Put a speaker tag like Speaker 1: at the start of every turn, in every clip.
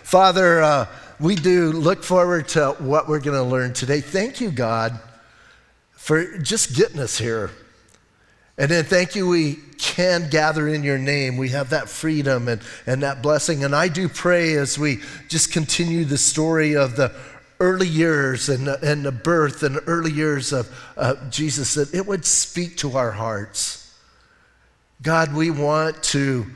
Speaker 1: Father, we do look forward to what we're going to learn today. Thank you, God, for just getting us here. And then thank you we can gather in your name. We have that freedom and that blessing. And I do pray as we just continue the story of the early years and the birth and early years of Jesus, that it would speak to our hearts. God, we want to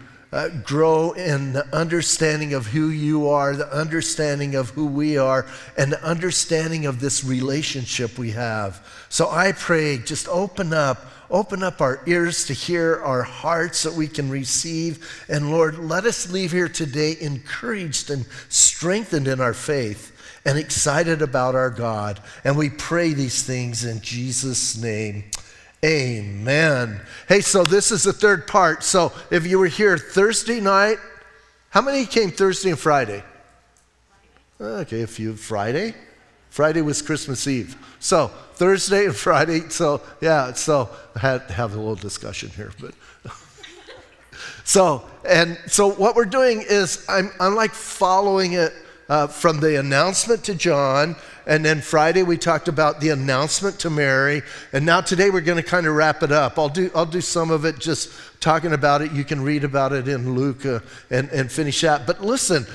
Speaker 1: grow in the understanding of who you are, the understanding of who we are, and the understanding of this relationship we have. So I pray, just open up our ears to hear, our hearts that we can receive. And Lord, let us leave here today encouraged and strengthened in our faith and excited about our God. And we pray these things in Jesus' name. Amen. Hey, so this is the third part. So if you were here Thursday night, how many came Thursday and Friday? Okay, a few. Friday? Friday was Christmas Eve. So Thursday and Friday, so I had to have a little discussion here. But So what we're doing is I'm like following it from the announcement to John, and then Friday we talked about the announcement to Mary, and now today we're going to kind of wrap it up. I'll do some of it just talking about it. You can read about it in Luke and finish that. But listen,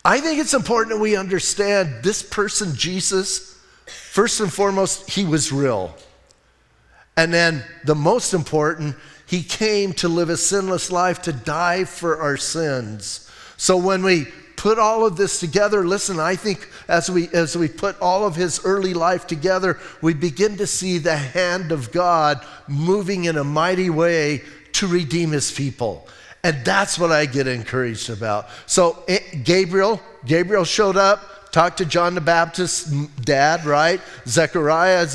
Speaker 1: I think it's important that we understand this person, Jesus, first and foremost, he was real. And then the most important, he came to live a sinless life, to die for our sins. So when we put all of this together, listen, I think as we put all of his early life together, we begin to see the hand of God moving in a mighty way to redeem his people. And that's what I get encouraged about. So Gabriel showed up, talked to John the Baptist's dad, right? Zechariah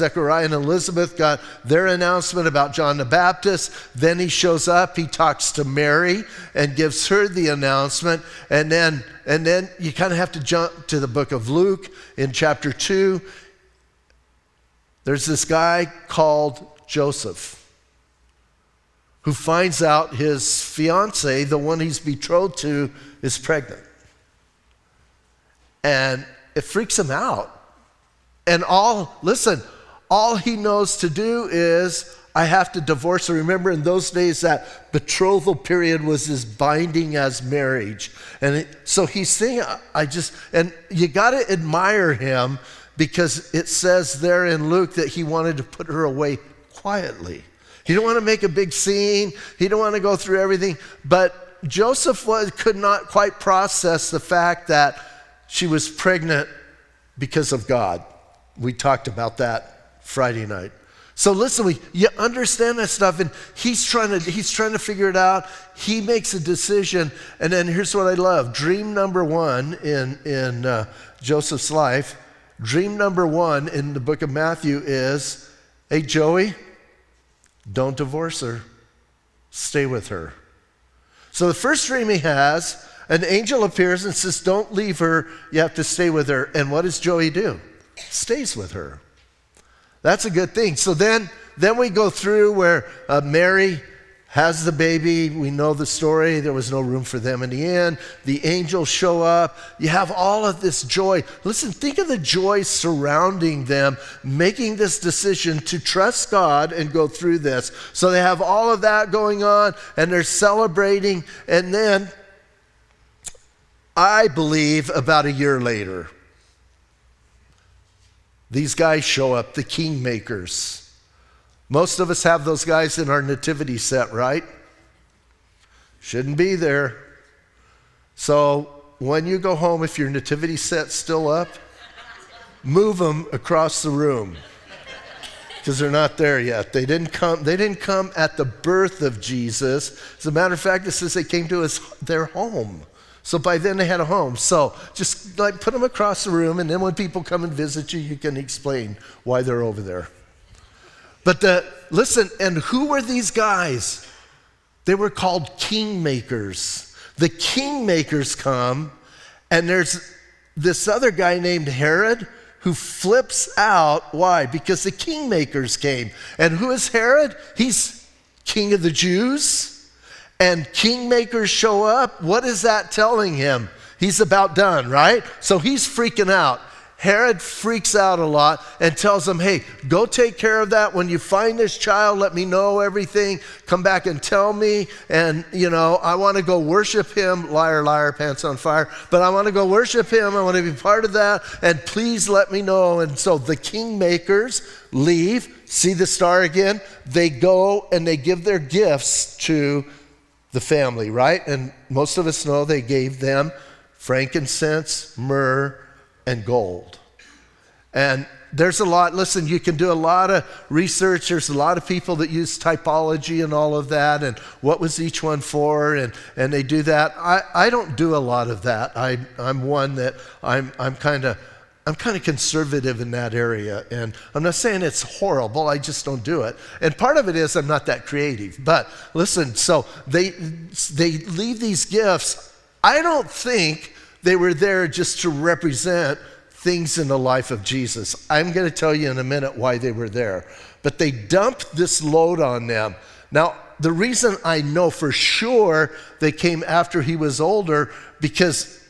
Speaker 1: and Elizabeth got their announcement about John the Baptist. Then he shows up, he talks to Mary and gives her the announcement. And then you kind of have to jump to the book of Luke in chapter 2. There's this guy called Joseph who finds out his fiance, the one he's betrothed to, is pregnant. And it freaks him out. And all he knows to do is, I have to divorce her. Remember, in those days, that betrothal period was as binding as marriage. And so he's saying, and you got to admire him, because it says there in Luke that he wanted to put her away quietly. He didn't want to make a big scene. He didn't want to go through everything. But Joseph could not quite process the fact that she was pregnant because of God. We talked about that Friday night. So listen, you understand that stuff, and he's trying to figure it out. He makes a decision, and then here's what I love. Dream number one in Joseph's life, dream number one in the book of Matthew is, hey, Joey, don't divorce her. Stay with her. So the first dream he has, an angel appears and says, don't leave her, you have to stay with her. And what does Joey do? Stays with her. That's a good thing. So then we go through where Mary has the baby. We know the story. There was no room for them in the end. The angels show up. You have all of this joy. Listen, think of the joy surrounding them, making this decision to trust God and go through this. So they have all of that going on, and they're celebrating. And then, I believe about a year later, these guys show up, the kingmakers. Most of us have those guys in our nativity set, right? Shouldn't be there. So when you go home, if your nativity set's still up, move them across the room, because they're not there yet. They didn't come at the birth of Jesus. As a matter of fact, it says they came to their home. So by then they had a home. So just like put them across the room, and then when people come and visit you, you can explain why they're over there. But listen, and who were these guys? They were called kingmakers. The kingmakers come, and there's this other guy named Herod who flips out. Why? Because the kingmakers came. And who is Herod? He's king of the Jews. And kingmakers show up. What is that telling him? He's about done, right? So he's freaking out. Herod freaks out a lot and tells him, hey, go take care of that. When you find this child, let me know everything. Come back and tell me. And, I want to go worship him. Liar, liar, pants on fire. But I want to go worship him. I want to be part of that. And please let me know. And so the kingmakers leave. See the star again? They go and they give their gifts to the family, right? And most of us know they gave them frankincense, myrrh, and gold. And there's a lot, listen, you can do a lot of research. There's a lot of people that use typology and all of that, and what was each one for, and they do that. I don't do a lot of that. I'm one that I'm kind of conservative in that area, and I'm not saying it's horrible, I just don't do it. And part of it is I'm not that creative. But listen, so they leave these gifts. I don't think they were there just to represent things in the life of Jesus. I'm going to tell you in a minute why they were there. But they dumped this load on them. Now, the reason I know for sure they came after he was older, because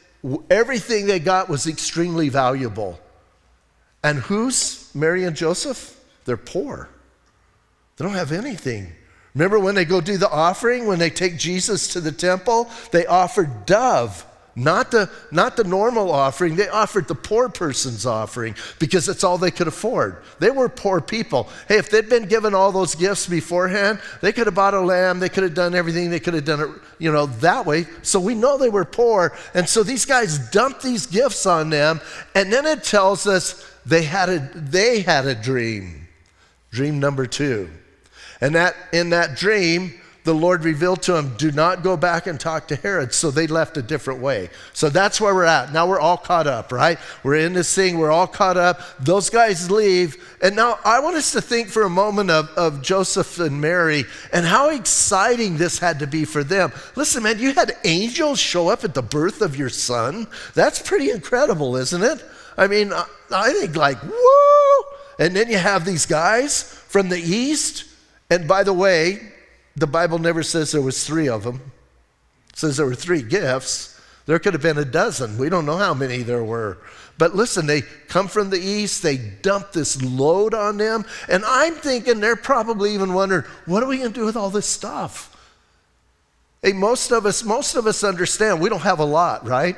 Speaker 1: everything they got was extremely valuable. And who's Mary and Joseph? They're poor. They don't have anything. Remember when they go do the offering, when they take Jesus to the temple, they offered dove. Not the normal offering. They offered the poor person's offering because that's all they could afford. They were poor people. Hey, if they'd been given all those gifts beforehand, they could have bought a lamb. They could have done everything. They could have done it, that way. So we know they were poor. And so these guys dumped these gifts on them. And then it tells us they had a dream. Dream number 2. And in that dream, the Lord revealed to him, do not go back and talk to Herod. So they left a different way. So that's where we're at. Now we're all caught up, right? We're in this thing. We're all caught up. Those guys leave. And now I want us to think for a moment of Joseph and Mary and how exciting this had to be for them. Listen, man, you had angels show up at the birth of your son. That's pretty incredible, isn't it? I mean, I think like, woo! And then you have these guys from the east. And by the way, the Bible never says there was 3 of them. It says there were 3 gifts. There could have been a dozen. We don't know how many there were. But listen, they come from the east. They dump this load on them. And I'm thinking they're probably even wondering, what are we going to do with all this stuff? Hey, most of us understand we don't have a lot, right?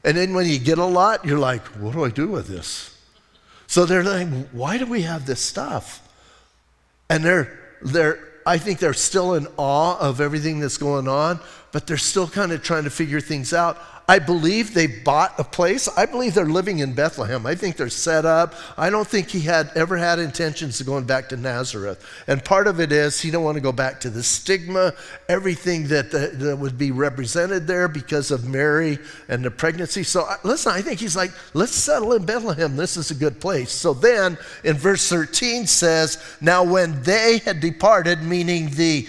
Speaker 1: And then when you get a lot, you're like, what do I do with this? So they're like, why do we have this stuff? And I think they're still in awe of everything that's going on, but they're still kind of trying to figure things out. I believe they bought a place. I believe they're living in Bethlehem. I think they're set up. I don't think he ever had intentions of going back to Nazareth. And part of it is he don't want to go back to the stigma, everything that would be represented there because of Mary and the pregnancy. So listen, I think he's like, let's settle in Bethlehem. This is a good place. So then in verse 13 says, now when they had departed, meaning the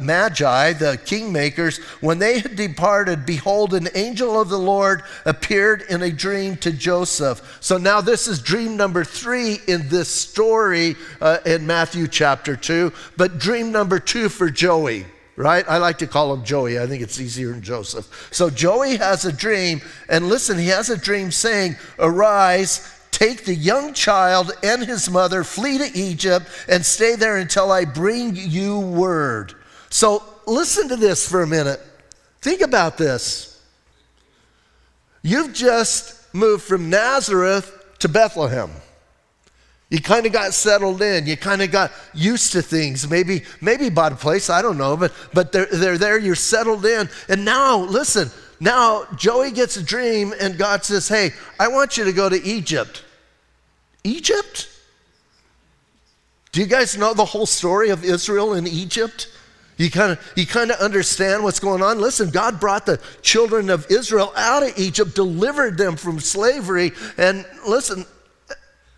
Speaker 1: Magi, the kingmakers, when they had departed, behold, an angel of the Lord appeared in a dream to Joseph. So now this is dream number 3 in this story in Matthew chapter 2, but dream number 2 for Joey, right? I like to call him Joey. I think it's easier than Joseph. So Joey has a dream, and listen, he has a dream saying, arise, take the young child and his mother, flee to Egypt, and stay there until I bring you word. So listen to this for a minute. Think about this. You've just moved from Nazareth to Bethlehem. You kind of got settled in. You kind of got used to things. Maybe bought a place, I don't know, but they're there, you're settled in. And now, listen, now Joey gets a dream and God says, hey, I want you to go to Egypt. Egypt? Do you guys know the whole story of Israel in Egypt? You kind of understand what's going on. Listen, God brought the children of Israel out of Egypt, delivered them from slavery. And listen,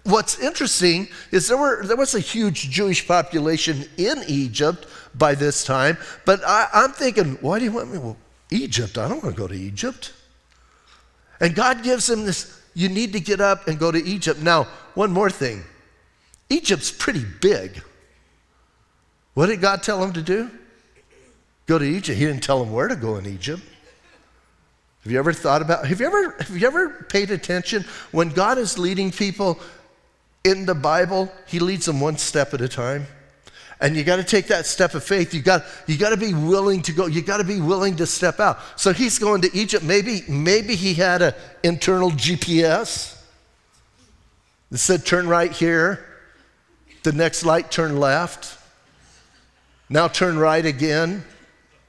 Speaker 1: what's interesting is there was a huge Jewish population in Egypt by this time. But I'm thinking, why do you want me? Well, Egypt, I don't want to go to Egypt. And God gives him this, you need to get up and go to Egypt. Now, one more thing. Egypt's pretty big. What did God tell him to do? Go to Egypt. He didn't tell him where to go in Egypt. Have you ever thought about, have you ever paid attention when God is leading people in the Bible, he leads them one step at a time? And you got to take that step of faith. You got to be willing to go. You got to be willing to step out. So he's going to Egypt. Maybe he had an internal GPS that said turn right here. The next light, turn left. Now turn right again.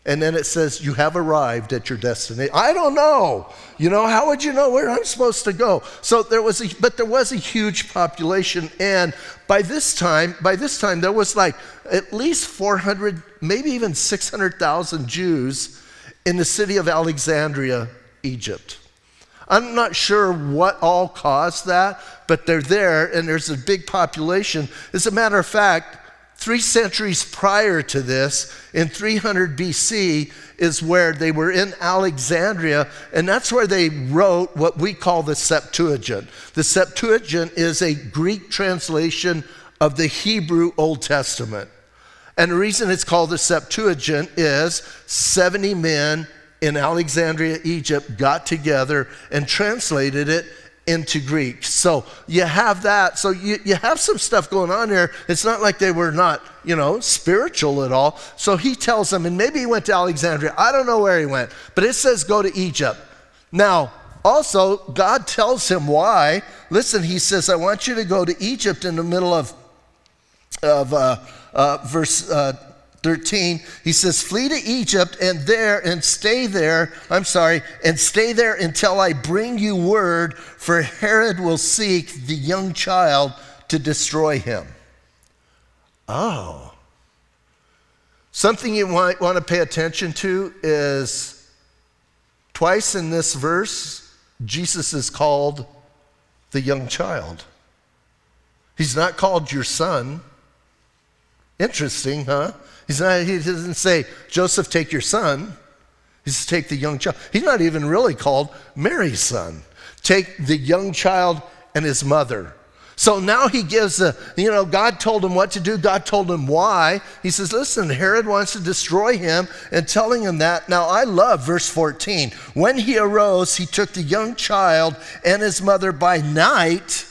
Speaker 1: And then it says you have arrived at your destination. I don't know. How would you know where I'm supposed to go? So there was a huge population, and by this time there was like at least 400, maybe even 600,000 Jews in the city of Alexandria, Egypt. I'm not sure what all caused that, but they're there, and there's a big population. As a matter of fact, 3 centuries prior to this, in 300 BC, is where they were in Alexandria, and that's where they wrote what we call the Septuagint. The Septuagint is a Greek translation of the Hebrew Old Testament. And the reason it's called the Septuagint is 70 men in Alexandria, Egypt, got together and translated it into Greek. So you have that. So you have some stuff going on here. It's not like they were not, spiritual at all. So he tells them, and maybe he went to Alexandria. I don't know where he went, but it says go to Egypt. Now, also, God tells him why. Listen, he says, I want you to go to Egypt in the middle of verse 13, he says, flee to Egypt and stay there until I bring you word, for Herod will seek the young child to destroy him. Oh. Something you might want to pay attention to is twice in this verse, Jesus is called the young child. He's not called your son. Interesting, huh? He doesn't say, Joseph, take your son. He says, take the young child. He's not even really called Mary's son. Take the young child and his mother. So now he gives God told him what to do. God told him why. He says, listen, Herod wants to destroy him, and telling him that. Now I love verse 14. When he arose, he took the young child and his mother by night,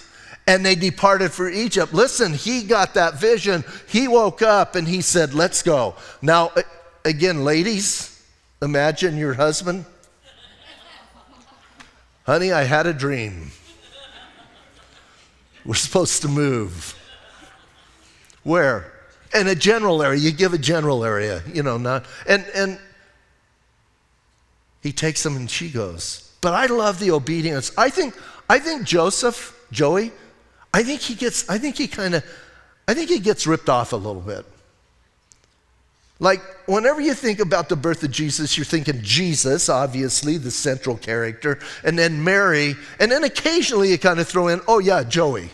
Speaker 1: and they departed for Egypt. Listen, he got that vision. He woke up and he said, let's go. Now, again, ladies, imagine your husband. Honey, I had a dream. We're supposed to move. Where? In a general area. You give a general area, not. And he takes them and she goes. But I love the obedience. I think Joseph, Joey, I think he gets ripped off a little bit. Like, whenever you think about the birth of Jesus, you're thinking Jesus, obviously, the central character, and then Mary, and then occasionally you kind of throw in, oh yeah, Joey.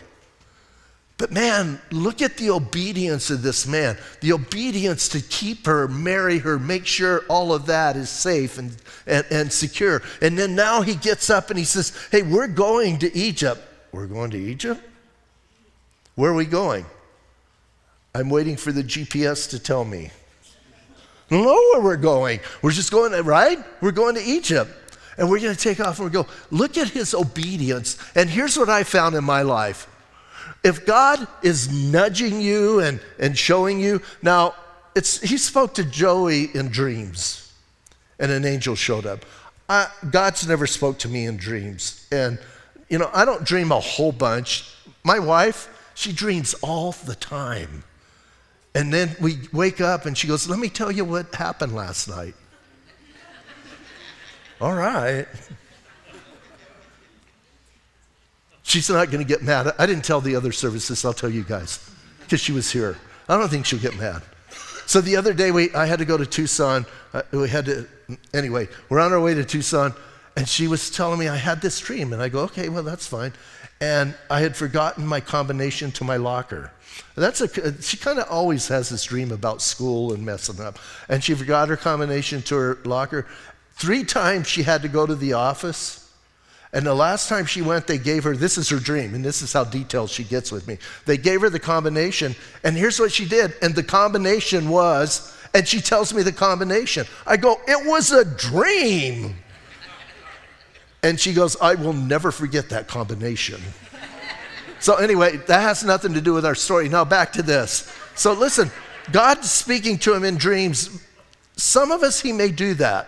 Speaker 1: But man, look at the obedience of this man. The obedience to keep her, marry her, make sure all of that is safe and secure. And then now he gets up and he says, hey, we're going to Egypt. We're going to Egypt? Where are we going? I'm waiting for the GPS to tell me. I don't know where we're going. We're just going, right? We're going to Egypt. And we're going to take off and we go. Look at his obedience. And here's what I found in my life. If God is nudging you and showing you, now he spoke to Joey in dreams, and an angel showed up. God's never spoke to me in dreams. And, I don't dream a whole bunch. My wife, she dreams all the time. And then we wake up and she goes, let me tell you what happened last night. All right. She's not going to get mad. I didn't tell the other services, I'll tell you guys, because she was here. I don't think she'll get mad. So the other day I had to go to Tucson. Anyway, we're on our way to Tucson, and she was telling me I had this dream. And I go, okay, well, that's fine. And I had forgotten my combination to my locker. She kind of always has this dream about school and messing up. And she forgot her combination to her locker. 3 times she had to go to the office. And the last time she went, they gave her, this is her dream, and this is how detailed she gets with me. They gave her the combination, and here's what she did. And the combination was, and she tells me the combination. I go, it was a dream. And she goes, I will never forget that combination. So anyway, that has nothing to do with our story. Now back to this. So listen, God's speaking to him in dreams. Some of us, he may do that.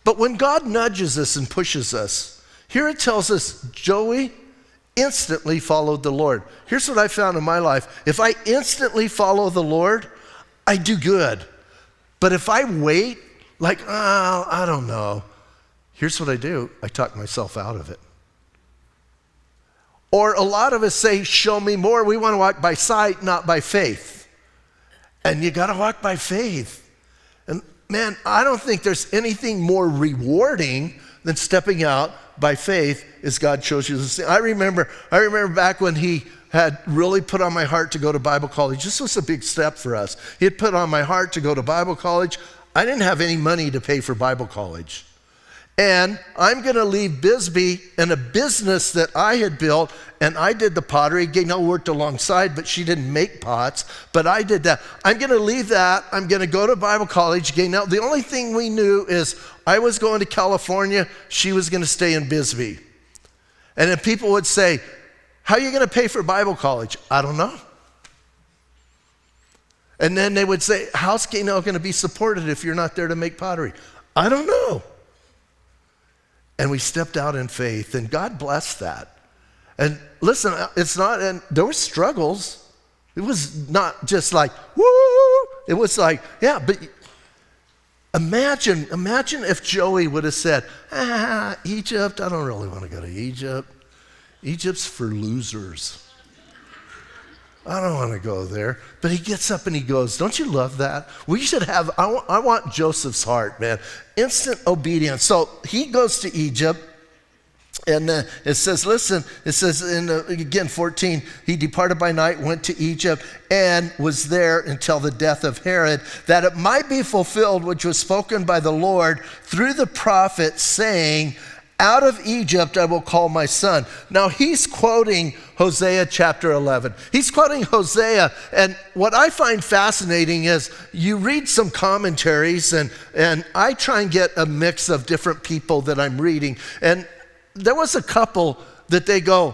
Speaker 1: But when God nudges us and pushes us, here it tells us, Joey instantly followed the Lord. Here's what I found in my life. If I instantly follow the Lord, I do good. But if I wait, like, oh, I don't know, here's what I do. I talk myself out of it. Or a lot of us say, show me more. We want to walk by sight, not by faith. And you got to walk by faith. And man, I don't think there's anything more rewarding than stepping out by faith as God shows you this thing. I remember back when he had really put on my heart to go to Bible college. This was a big step for us. He had put on my heart to go to Bible college. I didn't have any money to pay for Bible college. And I'm going to leave Bisbee and a business that I had built, and I did the pottery. Gaynell worked alongside, but she didn't make pots, but I did that. I'm going to leave that. I'm going to go to Bible college. Gaynell, the only thing we knew is I was going to California. She was going to stay in Bisbee. And then people would say, how are you going to pay for Bible college? I don't know. And then they would say, how's Gaynell going to be supported if you're not there to make pottery? I don't know. And we stepped out in faith, and God blessed that. And listen, and there were struggles. It was not just like, woo! It was like, yeah, but imagine if Joey would have said, Egypt, I don't really want to go to Egypt. Egypt's for losers. I don't want to go there. But he gets up and he goes, don't you love that? We should have, I want Joseph's heart, man. Instant obedience. So he goes to Egypt, and it says, listen, it says in, again, 14, he departed by night, went to Egypt, and was there until the death of Herod, that it might be fulfilled which was spoken by the Lord through the prophet, saying, out of Egypt I will call my son. Now he's quoting Hosea chapter 11. He's quoting Hosea, and what I find fascinating is you read some commentaries, and I try and get a mix of different people that I'm reading. And there was a couple that they go,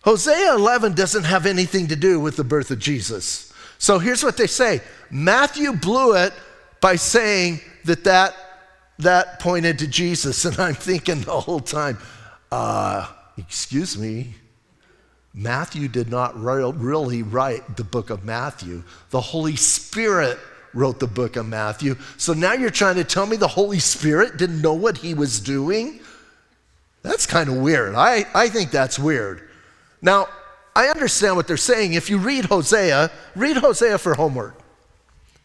Speaker 1: Hosea 11 doesn't have anything to do with the birth of Jesus. So here's what they say. Matthew blew it by saying that pointed to Jesus. And I'm thinking the whole time, excuse me, Matthew did not really write the book of Matthew. The Holy Spirit wrote the book of Matthew. So now you're trying to tell me the Holy Spirit didn't know what he was doing? That's kind of weird. I think that's weird. Now, I understand what they're saying. If you read Hosea for homework.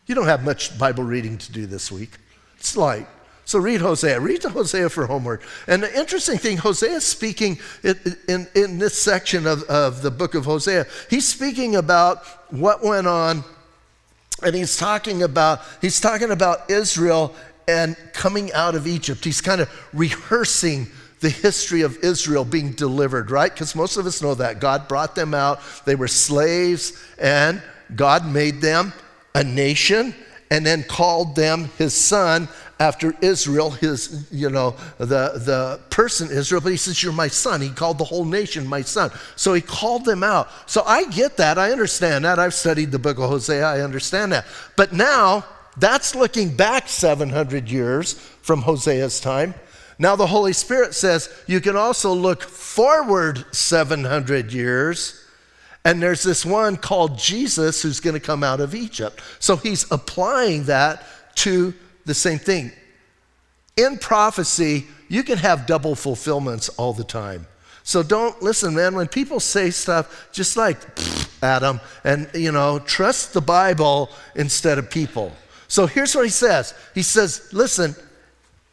Speaker 1: You don't have much Bible reading to do this week. It's light. So read Hosea for homework. And the interesting thing, Hosea is speaking in this section of the book of Hosea. He's speaking about what went on, and he's talking about Israel and coming out of Egypt. He's kind of rehearsing the history of Israel being delivered, right? Because most of us know that. God brought them out. They were slaves, and God made them a nation and then called them his son after Israel, the person Israel, but he says, you're my son. He called the whole nation my son. So he called them out. So I get that. I understand that. I've studied the book of Hosea. I understand that. But now, that's looking back 700 years from Hosea's time. Now the Holy Spirit says you can also look forward 700 years, and there's this one called Jesus who's going to come out of Egypt. So he's applying that to the same thing. In prophecy, you can have double fulfillments all the time. So don't listen, man, when people say stuff, just like Adam, and trust the Bible instead of people. So here's what he says. He says, listen,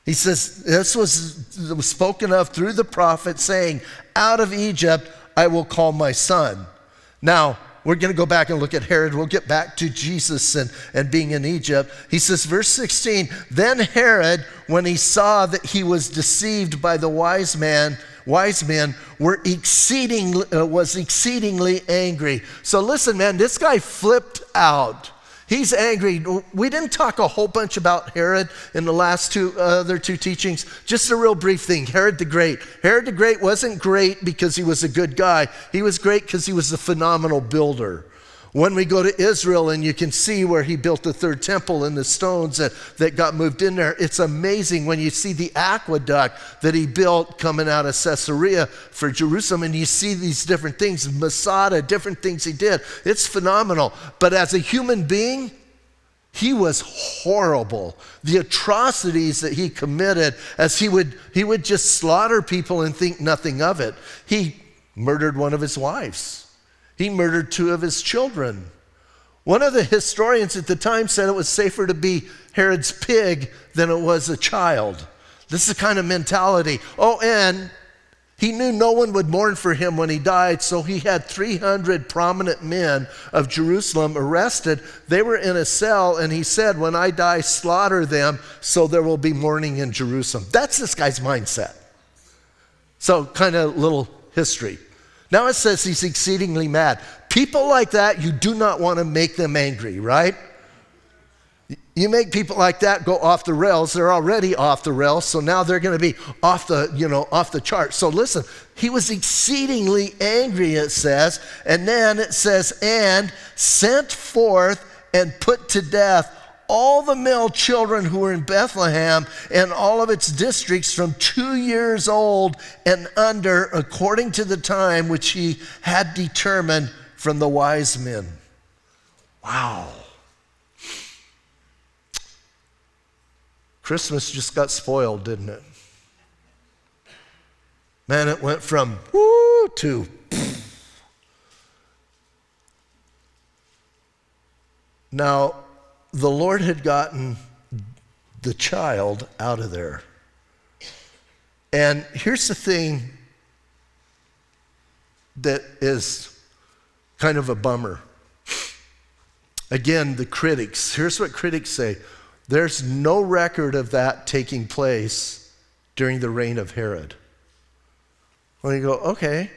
Speaker 1: he says, this was spoken of through the prophet, saying, out of Egypt I will call my son. Now, we're going to go back and look at Herod. We'll get back to Jesus and being in Egypt. He says, verse 16, then Herod, when he saw that he was deceived by the wise men was exceedingly angry. So listen, man, this guy flipped out. He's angry. We didn't talk a whole bunch about Herod in the last other two teachings. Just a real brief thing. Herod the Great. Herod the Great wasn't great because he was a good guy. He was great because he was a phenomenal builder. When we go to Israel and you can see where he built the third temple and the stones that got moved in there, it's amazing when you see the aqueduct that he built coming out of Caesarea for Jerusalem, and you see these different things, Masada, different things he did. It's phenomenal. But as a human being, he was horrible. The atrocities that he committed, as he would just slaughter people and think nothing of it. He murdered one of his wives. He murdered two of his children. One of the historians at the time said it was safer to be Herod's pig than it was a child. This is the kind of mentality. Oh, and he knew no one would mourn for him when he died, so he had 300 prominent men of Jerusalem arrested. They were in a cell, and he said, when I die, slaughter them, so there will be mourning in Jerusalem. That's this guy's mindset. So kind of little history. Now it says he's exceedingly mad. People like that, you do not want to make them angry, right? You make people like that go off the rails. They're already off the rails, so now they're going to be off the chart. So listen, he was exceedingly angry, it says, and then it says, and sent forth and put to death all the male children who were in Bethlehem and all of its districts from 2 years old and under, according to the time which he had determined from the wise men. Wow. Christmas just got spoiled, didn't it? Man, it went from woo to now. The Lord had gotten the child out of there. And here's the thing that is kind of a bummer. Again, the critics, here's what critics say. There's no record of that taking place during the reign of Herod. Well, you go, okay.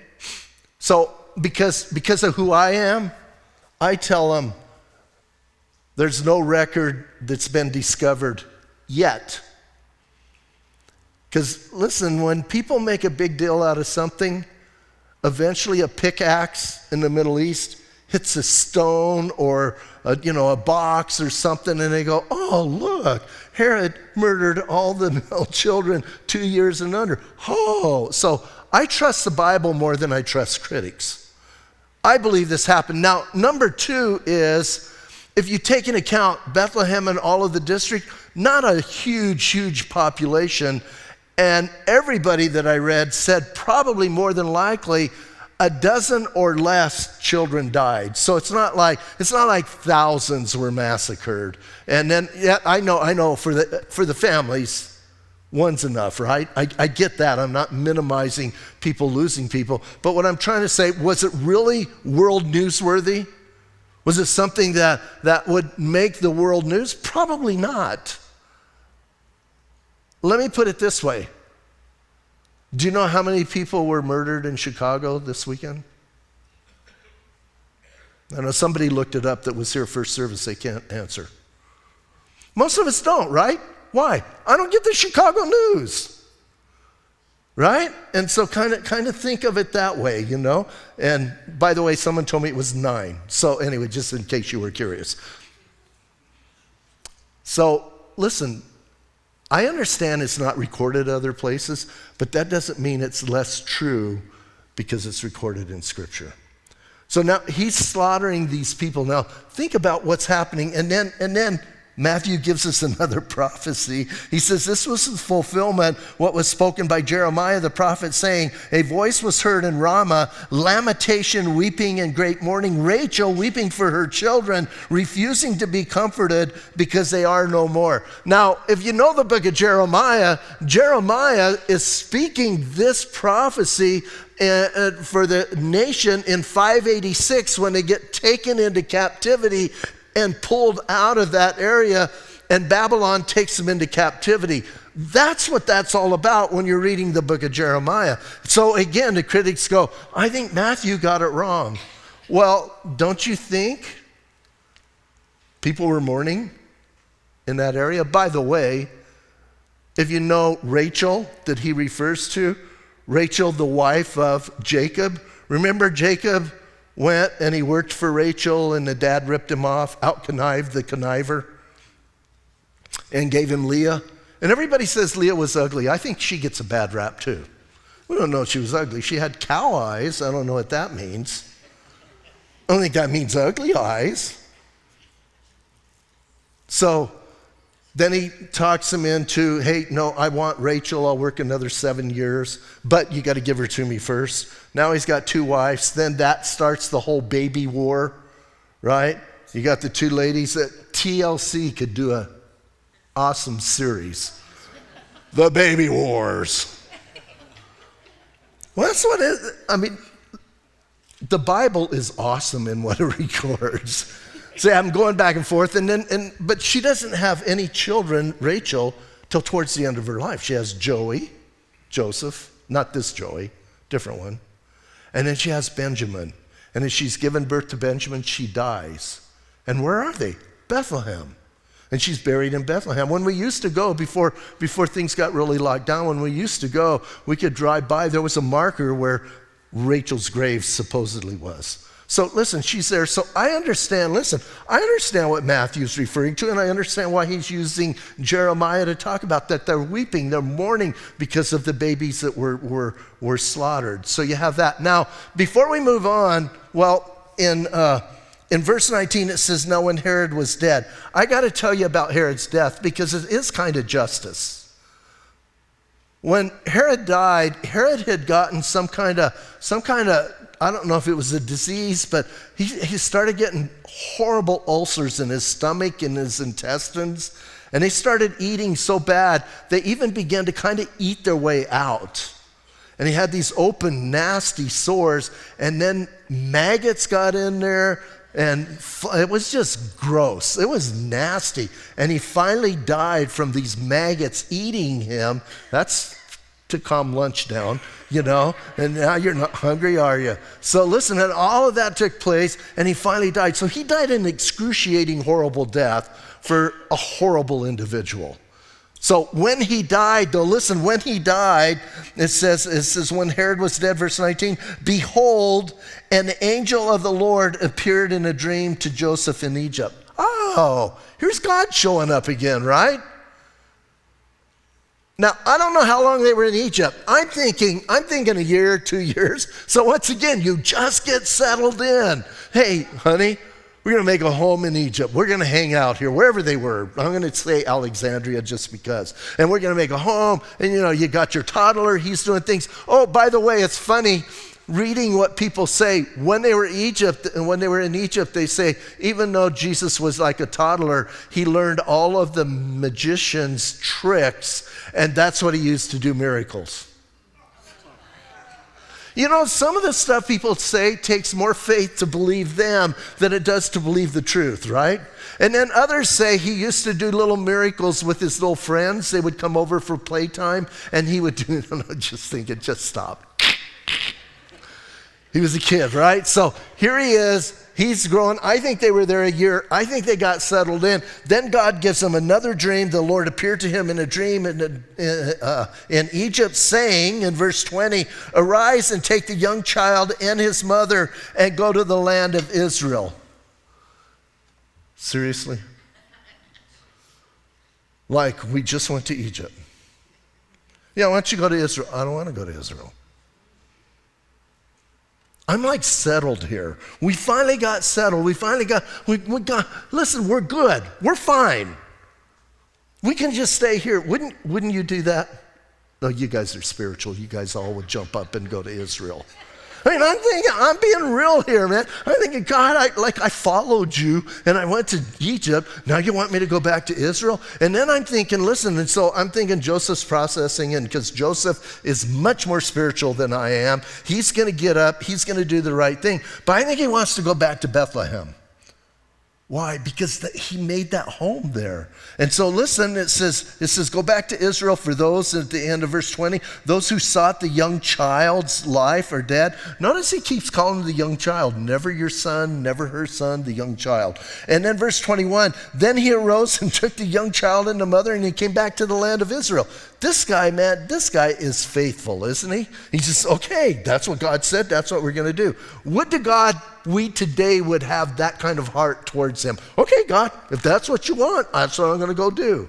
Speaker 1: So because of who I am, I tell them, there's no record that's been discovered yet. Because listen, when people make a big deal out of something, eventually a pickaxe in the Middle East hits a stone or a box or something, and they go, oh, look, Herod murdered all the male children 2 years and under. Oh, so I trust the Bible more than I trust critics. I believe this happened. Now, number two is, if you take into account Bethlehem and all of the district, not a huge population, and everybody that I read said probably more than likely a dozen or less children died. So it's not like thousands were massacred. And then, yeah, I know for the families, one's enough, right? I get that. I'm not minimizing people losing people. But what I'm trying to say, was it really world newsworthy? Was it something that would make the world news? Probably not. Let me put it this way. Do you know how many people were murdered in Chicago this weekend? I know somebody looked it up that was here first service. They can't answer. Most of us don't, right? Why? I don't get the Chicago news. Right? And so kind of think of it that way, And by the way, someone told me it was 9. So anyway, just in case you were curious. So listen, I understand it's not recorded other places, but that doesn't mean it's less true because it's recorded in Scripture. So now he's slaughtering these people. Now think about what's happening, and then Matthew gives us another prophecy. He says, this was the fulfillment, what was spoken by Jeremiah the prophet, saying, a voice was heard in Ramah, lamentation, weeping, and great mourning, Rachel weeping for her children, refusing to be comforted because they are no more. Now, if you know the book of Jeremiah, Jeremiah is speaking this prophecy for the nation in 586 when they get taken into captivity and pulled out of that area, and Babylon takes them into captivity. That's what that's all about when you're reading the book of Jeremiah. So again, the critics go, I think Matthew got it wrong. Well, don't you think People were mourning in that area. By the way, if you know Rachel that he refers to, Rachel, the wife of Jacob, remember Jacob went and he worked for Rachel and the dad ripped him off, out-connived the conniver, and gave him Leah. And everybody says Leah was ugly. I think she gets a bad rap too. We don't know if she was ugly. She had cow eyes. I don't know what that means. I don't think that means ugly eyes. So then he talks him into, hey, no, I want Rachel. I'll work another 7 years, but you got to give her to me first. Now he's got 2 wives. Then that starts the whole baby war, right? You got the 2 ladies that TLC could do a awesome series. The Baby Wars. Well, that's what it is. I mean, the Bible is awesome in what it records. See, I'm going back and forth, but she doesn't have any children, Rachel, till towards the end of her life. She has Joseph, not this Joey, different one. And then she has Benjamin. And as she's given birth to Benjamin, she dies. And where are they? Bethlehem. And she's buried in Bethlehem. When we used to go, before things got really locked down, when we used to go, we could drive by. There was a marker where Rachel's grave supposedly was. So listen, she's there. So I understand what Matthew's referring to, and I understand why he's using Jeremiah to talk about that. They're weeping, they're mourning because of the babies that were slaughtered. So you have that. Now, before we move on, well, in verse 19, it says, now when Herod was dead. I got to tell you about Herod's death because it is kind of justice. When Herod died, Herod had gotten some kind of, I don't know if it was a disease, but he started getting horrible ulcers in his stomach and his intestines. And they started eating so bad, they even began to kind of eat their way out. And he had these open, nasty sores, and then maggots got in there, and it was just gross. It was nasty. And he finally died from these maggots eating him. That's to calm lunch down, and now you're not hungry, are you? So listen, and all of that took place, and he finally died. So he died an excruciating, horrible death for a horrible individual. So when he died, though, listen, when he died, it says when Herod was dead, verse 19, behold, an angel of the Lord appeared in a dream to Joseph in Egypt. Oh, here's God showing up again, right? Now, I don't know how long they were in Egypt. I'm thinking a year, 2 years. So once again, you just get settled in. Hey, honey, we're going to make a home in Egypt. We're going to hang out here, wherever they were. I'm going to say Alexandria just because. And we're going to make a home. And, you got your toddler. He's doing things. Oh, by the way, it's funny reading what people say. When they were in Egypt, they say, even though Jesus was like a toddler, he learned all of the magician's tricks, and that's what he used to do miracles. Some of the stuff people say takes more faith to believe them than it does to believe the truth, right? And then others say he used to do little miracles with his little friends. They would come over for playtime, and he would do, just stop. He was a kid, right? So here he is. He's growing. I think they were there a year. I think they got settled in. Then God gives him another dream. The Lord appeared to him in a dream in Egypt, saying in verse 20, arise and take the young child and his mother and go to the land of Israel. Seriously? Like we just went to Egypt. Yeah, why don't you go to Israel? I don't want to go to Israel. I'm like settled here. We finally got settled. We got, listen, we're good. We're fine. We can just stay here. Wouldn't you do that? No, you guys are spiritual. You guys all would jump up and go to Israel. I'm being real here, man. I'm thinking, God, I followed you and I went to Egypt. Now you want me to go back to Israel? And then I'm thinking, listen, and so I'm thinking Joseph's processing, and because Joseph is much more spiritual than I am, he's going to get up, he's going to do the right thing. But I think he wants to go back to Bethlehem. Why? Because he made that home there. And so listen, it says, go back to Israel for those at the end of verse 20, those who sought the young child's life are dead. Notice he keeps calling him the young child, never your son, never her son, the young child. And then verse 21, then he arose and took the young child and the mother and he came back to the land of Israel. This guy, man, this guy is faithful, isn't he? He's just, okay, that's what God said, that's what we're going to do. Would to God we today would have that kind of heart towards him. Okay, God, if that's what you want, that's what I'm going to go do.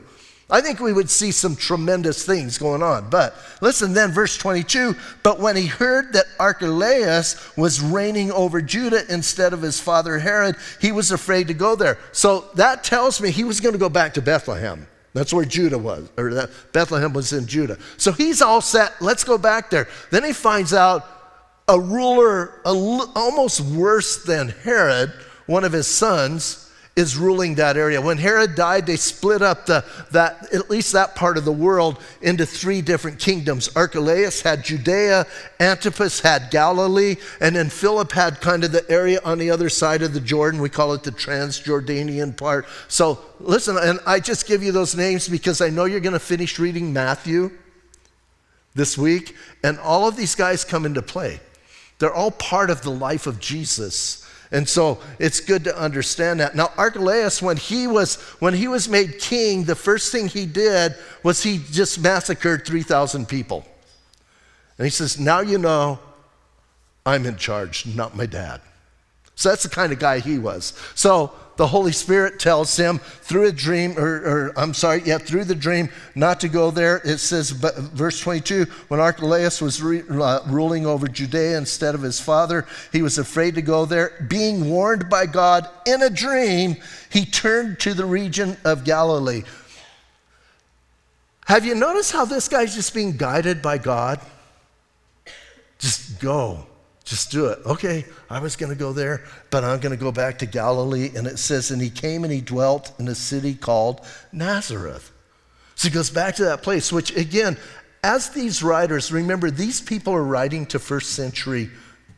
Speaker 1: I think we would see some tremendous things going on. But listen then, verse 22, but when he heard that Archelaus was reigning over Judah instead of his father Herod, he was afraid to go there. So that tells me he was going to go back to Bethlehem. That's where Judah was, or that Bethlehem was in Judah. So he's all set, let's go back there. Then he finds out a ruler almost worse than Herod, one of his sons, is ruling that area. When Herod died, they split up at least that part of the world into 3 different kingdoms. Archelaus had Judea, Antipas had Galilee, and then Philip had kind of the area on the other side of the Jordan. We call it the Transjordanian part. So listen, and I just give you those names because I know you're going to finish reading Matthew this week, and all of these guys come into play. They're all part of the life of Jesus. And so it's good to understand that. Now, Archelaus, when he was made king, the first thing he did was he just massacred 3,000 people. And he says, now you know I'm in charge, not my dad. So that's the kind of guy he was. So the Holy Spirit tells him through a dream, through the dream not to go there. It says, but verse 22, when Archelaus was ruling over Judea instead of his father, he was afraid to go there. Being warned by God in a dream, he turned to the region of Galilee. Have you noticed how this guy's just being guided by God? Just go. Just do it. Okay, I was going to go there, but I'm going to go back to Galilee. And it says, and he came and he dwelt in a city called Nazareth. So he goes back to that place, which again, as these writers, remember, these people are writing to first century,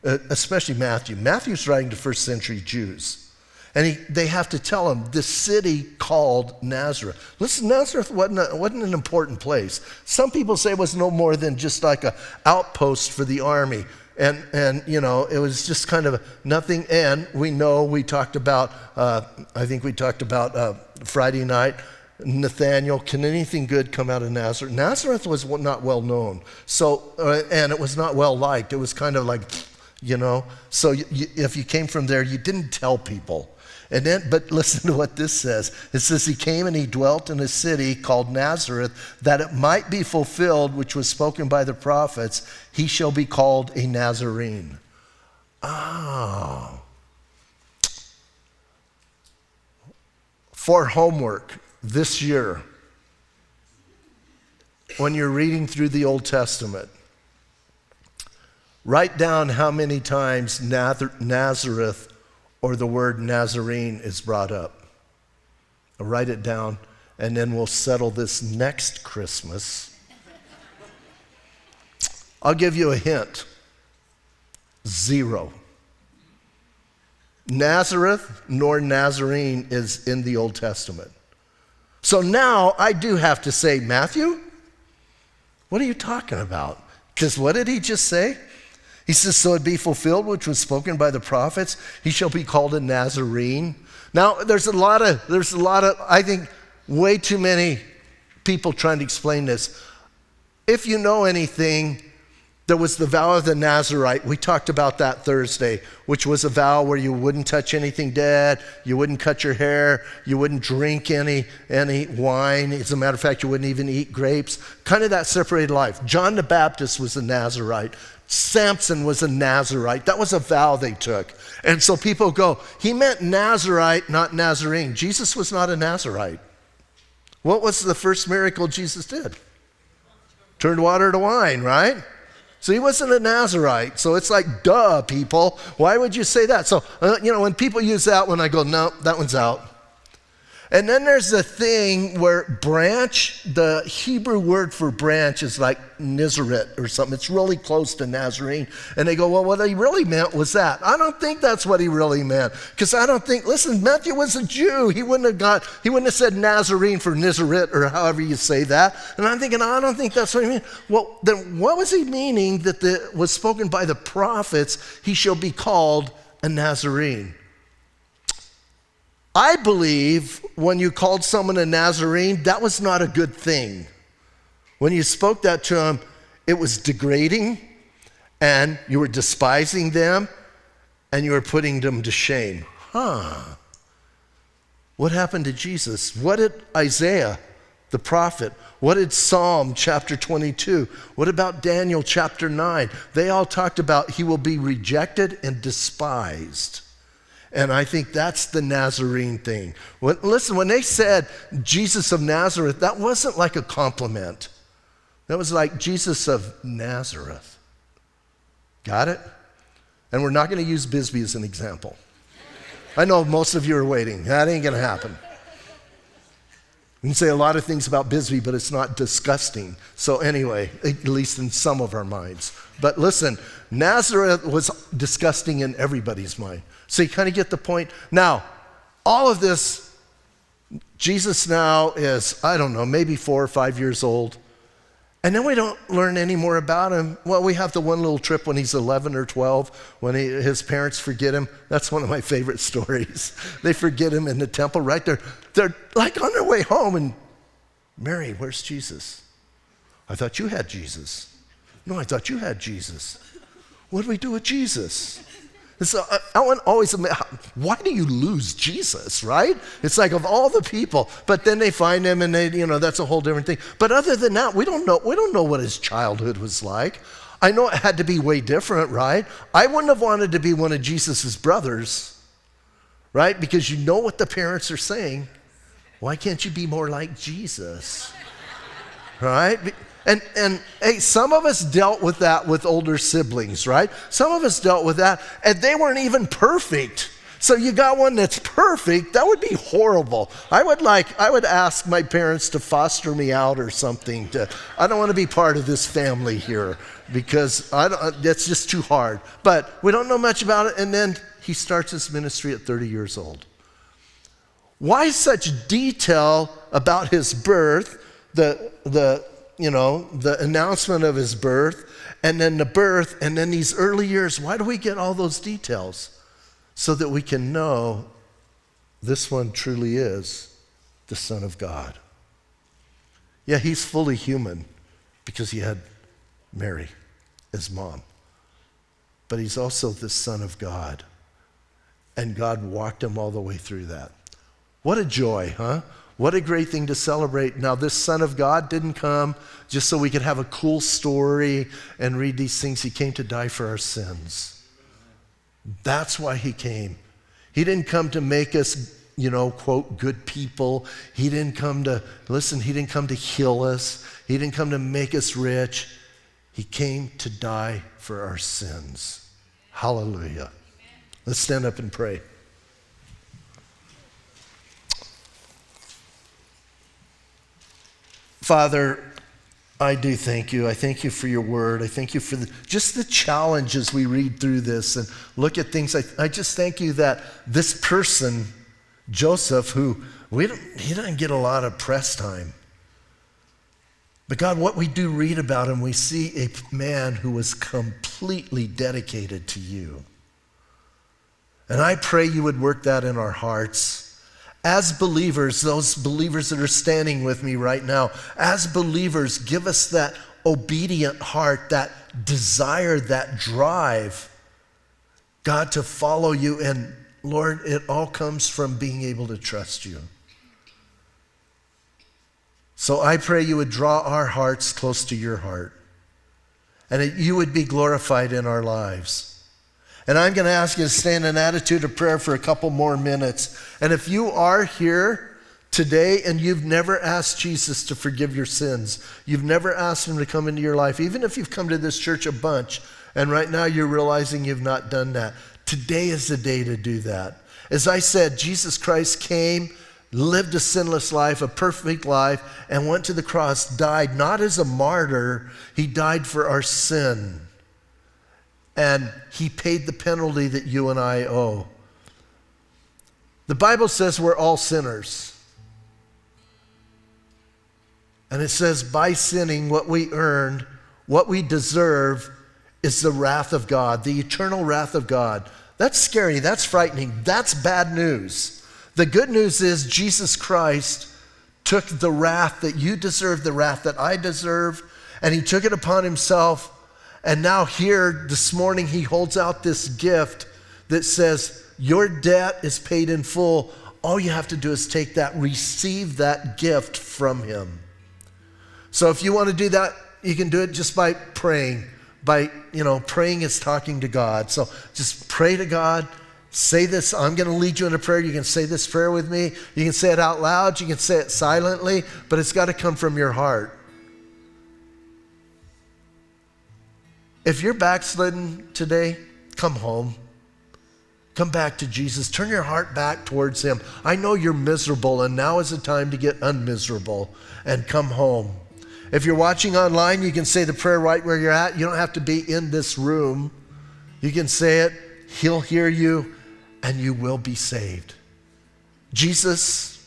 Speaker 1: especially Matthew. Matthew's writing to first century Jews. And they have to tell him the city called Nazareth. Listen, Nazareth wasn't an important place. Some people say it was no more than just like an outpost for the army. And you know, it was just kind of nothing. And we talked about, Friday night, Nathaniel, can anything good come out of Nazareth? Nazareth was not well known. So, and it was not well liked. It was kind of like, you know, so if you came from there, you didn't tell people. And then, but listen to what this says. It says he came and he dwelt in a city called Nazareth, that it might be fulfilled, which was spoken by the prophets, he shall be called a Nazarene. Oh. For homework this year, when you're reading through the Old Testament, write down how many times Nazareth or the word Nazarene is brought up. I'll write it down, and then we'll settle this next Christmas. I'll give you a hint. 0. Nazareth nor Nazarene is in the Old Testament. So now I do have to say, Matthew, what are you talking about? Because what did he just say? He says, so it be fulfilled, which was spoken by the prophets, he shall be called a Nazarene. Now, there's a lot of, I think, way too many people trying to explain this. If you know anything, there was the vow of the Nazarite. We talked about that Thursday, which was a vow where you wouldn't touch anything dead, you wouldn't cut your hair, you wouldn't drink any wine. As a matter of fact, you wouldn't even eat grapes. Kind of that separated life. John the Baptist was a Nazarite. Samson was a Nazarite. That was a vow they took. And so people go, he meant Nazarite, not Nazarene. Jesus was not a Nazarite. What was the first miracle Jesus did? Turned water to wine, right? So he wasn't a Nazarite. So it's like, duh, people. Why would you say that? So, when people use that one, I go, no, that one's out. And then there's the thing where branch, the Hebrew word for branch is like Nazareth or something. It's really close to Nazarene. And they go, well, what he really meant was that. I don't think that's what he really meant. Because I don't think, listen, Matthew was a Jew. He wouldn't have said Nazarene for Nazareth or however you say that. And I'm thinking, I don't think that's what he meant. Well, then what was he meaning that was spoken by the prophets? He shall be called a Nazarene. I believe when you called someone a Nazarene, that was not a good thing. When you spoke that to them, it was degrading, and you were despising them, and you were putting them to shame. What happened to Jesus? What did Isaiah, the prophet, what did Psalm chapter 22? What about Daniel chapter 9? They all talked about he will be rejected and despised. And I think that's the Nazarene thing. Listen, when they said Jesus of Nazareth, that wasn't like a compliment. That was like Jesus of Nazareth. Got it? And we're not going to use Bisbee as an example. I know most of you are waiting. That ain't going to happen. We can say a lot of things about Bisbee, but it's not disgusting. So anyway, at least in some of our minds. But listen, Nazareth was disgusting in everybody's mind. So you kind of get the point. Now, all of this, Jesus now is, I don't know, maybe 4 or 5 years old. And then we don't learn any more about him. Well, we have the one little trip when he's 11 or 12, when his parents forget him. That's one of my favorite stories. They forget him in the temple right there. They're like on their way home, and Mary, where's Jesus? I thought you had Jesus. No, I thought you had Jesus. What do we do with Jesus? And so I always admit, why do you lose Jesus, right? It's like of all the people, but then they find him and that's a whole different thing. But other than that, we don't know what his childhood was like. I know it had to be way different, right? I wouldn't have wanted to be one of Jesus's brothers, right? Because you know what the parents are saying. Why can't you be more like Jesus, right? And hey, some of us dealt with that with older siblings, right? Some of us dealt with that, and they weren't even perfect. So you got one that's perfect, that would be horrible. I would ask my parents to foster me out or something. I don't want to be part of this family here because that's just too hard. But we don't know much about it, and then he starts his ministry at 30 years old. Why such detail about his birth, the announcement of his birth, and then the birth, and then these early years? Why do we get all those details? So that we can know this one truly is the Son of God. Yeah, he's fully human because he had Mary as mom. But he's also the Son of God. And God walked him all the way through that. What a joy, huh? What a great thing to celebrate. Now, this Son of God didn't come just so we could have a cool story and read these things. He came to die for our sins. That's why he came. He didn't come to make us, quote, good people. He didn't come to heal us. He didn't come to make us rich. He came to die for our sins. Hallelujah. Let's stand up and pray. Father, I do thank you. I thank you for your word. I thank you for just the challenges we read through this and look at things. I just thank you that this person, Joseph, who he didn't get a lot of press time. But God, what we do read about him, we see a man who was completely dedicated to you. And I pray you would work that in our hearts. As believers, those believers that are standing with me right now, as believers, give us that obedient heart, that desire, that drive, God, to follow you. And Lord, it all comes from being able to trust you. So I pray you would draw our hearts close to your heart and that you would be glorified in our lives. And I'm going to ask you to stay in an attitude of prayer for a couple more minutes. And if you are here today and you've never asked Jesus to forgive your sins, you've never asked him to come into your life, even if you've come to this church a bunch, and right now you're realizing you've not done that, today is the day to do that. As I said, Jesus Christ came lived a sinless life, a perfect life, and went to the cross, died not as a martyr, he died for our sin. And he paid the penalty that you and I owe. The Bible says we're all sinners. And it says by sinning, what we earned, what we deserve, is the wrath of God, the eternal wrath of God. That's scary, that's frightening, that's bad news. The good news is Jesus Christ took the wrath that you deserve, the wrath that I deserve, and he took it upon himself. And now here this morning, he holds out this gift that says, your debt is paid in full. All you have to do is take that, receive that gift from him. So if you want to do that, you can do it just by praying. Praying is talking to God. So just pray to God. Say this. I'm going to lead you in a prayer. You can say this prayer with me. You can say it out loud. You can say it silently, but it's got to come from your heart. If you're backslidden today, come home. Come back to Jesus. Turn your heart back towards him. I know you're miserable, and now is the time to get unmiserable and come home. If you're watching online, you can say the prayer right where you're at. You don't have to be in this room. You can say it. He'll hear you, and you will be saved. Jesus,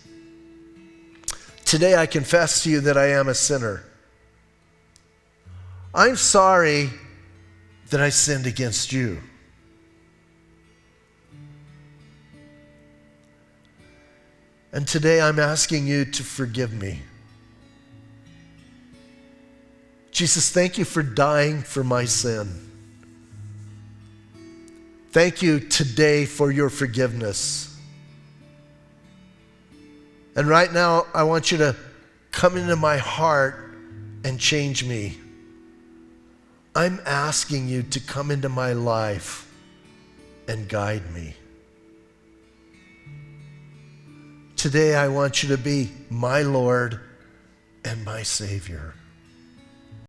Speaker 1: today I confess to you that I am a sinner. I'm sorry that I sinned against you. And today I'm asking you to forgive me. Jesus, thank you for dying for my sin. Thank you today for your forgiveness. And right now, I want you to come into my heart and change me. I'm asking you to come into my life and guide me. Today, I want you to be my Lord and my Savior.